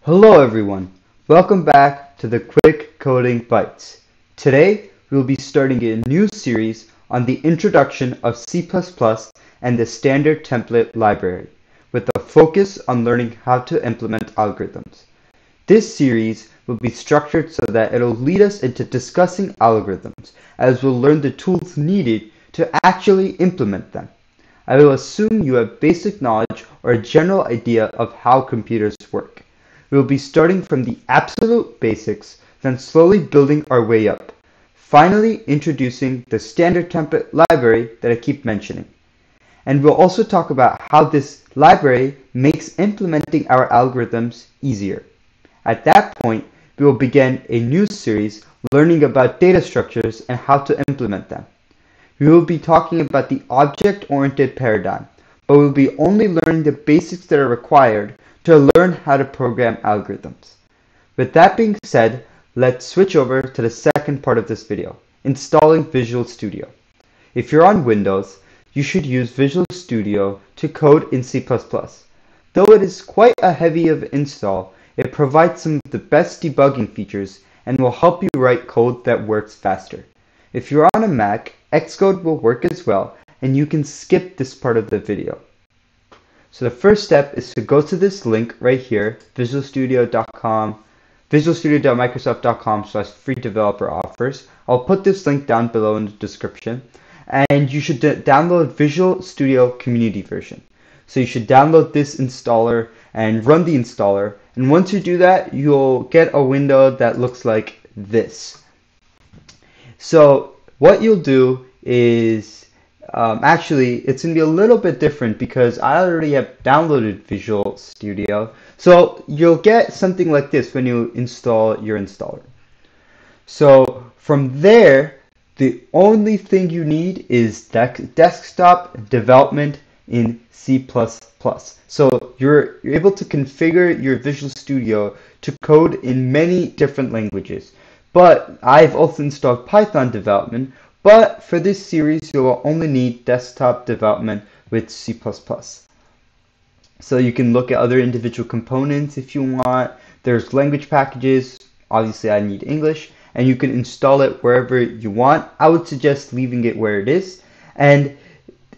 Hello everyone, welcome back to the Quick Coding Bites. Today we'll be starting a new series on the introduction of C++ and the standard template library, with a focus on learning how to implement algorithms. This series will be structured so that it'll lead us into discussing algorithms, as we'll learn the tools needed to actually implement them. I will assume you have basic knowledge or a general idea of how computers work. We will be starting from the absolute basics, then slowly building our way up, finally introducing the standard template library that I keep mentioning. And we'll also talk about how this library makes implementing our algorithms easier. At that point, we will begin a new series learning about data structures and how to implement them. We will be talking about the object-oriented paradigm, but we'll be only learning the basics that are required to learn how to program algorithms. With that being said, let's switch over to the second part of this video, installing Visual Studio. If you're on Windows, you should use Visual Studio to code in C++. Though it is quite a heavy of install, it provides some of the best debugging features and will help you write code that works faster. If you're on a Mac, Xcode will work as well, and you can skip this part of the video. So the first step is to go to this link right here, visualstudio.com, visualstudio.microsoft.com/free developer offers. I'll put this link down below in the description. And you should download Visual Studio Community version. So you should download this installer and run the installer. And once you do that, you'll get a window that looks like this. So what you'll do is actually, it's going to be a little bit different because I already have downloaded Visual Studio. So you'll get something like this when you install your installer. So from there, the only thing you need is desktop development in C++. So you're able to configure your Visual Studio to code in many different languages. But I've also installed Python development. But for this series, you will only need desktop development with C++. So you can look at other individual components if you want. There's language packages. Obviously, I need English. And you can install it wherever you want. I would suggest leaving it where it is. And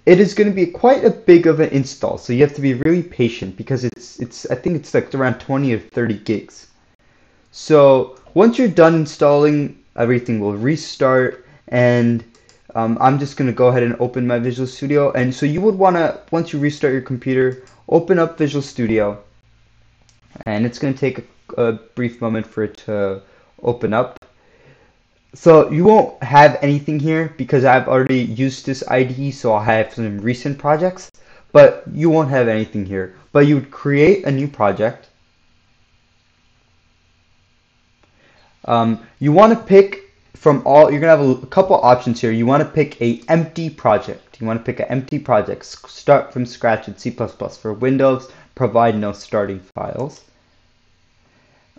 it is going to be quite a big of an install. So you have to be really patient because I think it's like around 20 or 30 gigs. So once you're done installing, everything will restart. And I'm just going to go ahead and open my Visual Studio. And so you would want to, once you restart your computer, open up Visual Studio. And it's going to take a brief moment for it to open up. So you won't have anything here because I've already used this IDE, so I'll have some recent projects. But you won't have anything here. But you would create a new project. You want to pick from all, you're going to have a couple options here. You want to pick an empty project. You want to pick an empty project. Start from scratch in C++. For Windows, provide no starting files.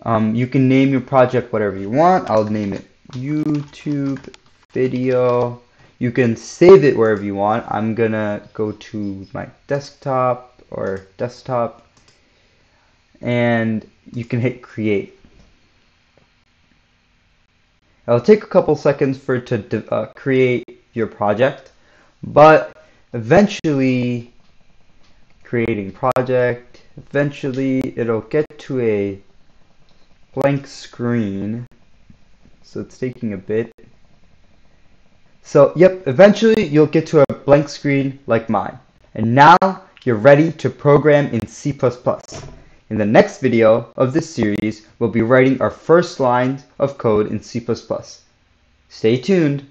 You can name your project whatever you want. I'll name it YouTube video. You can save it wherever you want. I'm going to go to my desktop or desktop. And you can hit create. It'll take a couple seconds for it to create your project, but eventually, creating project, eventually it'll get to a blank screen, so it's taking a bit. So yep, eventually you'll get to a blank screen like mine, and now you're ready to program in C++. In the next video of this series, we'll be writing our first lines of code in C++. Stay tuned.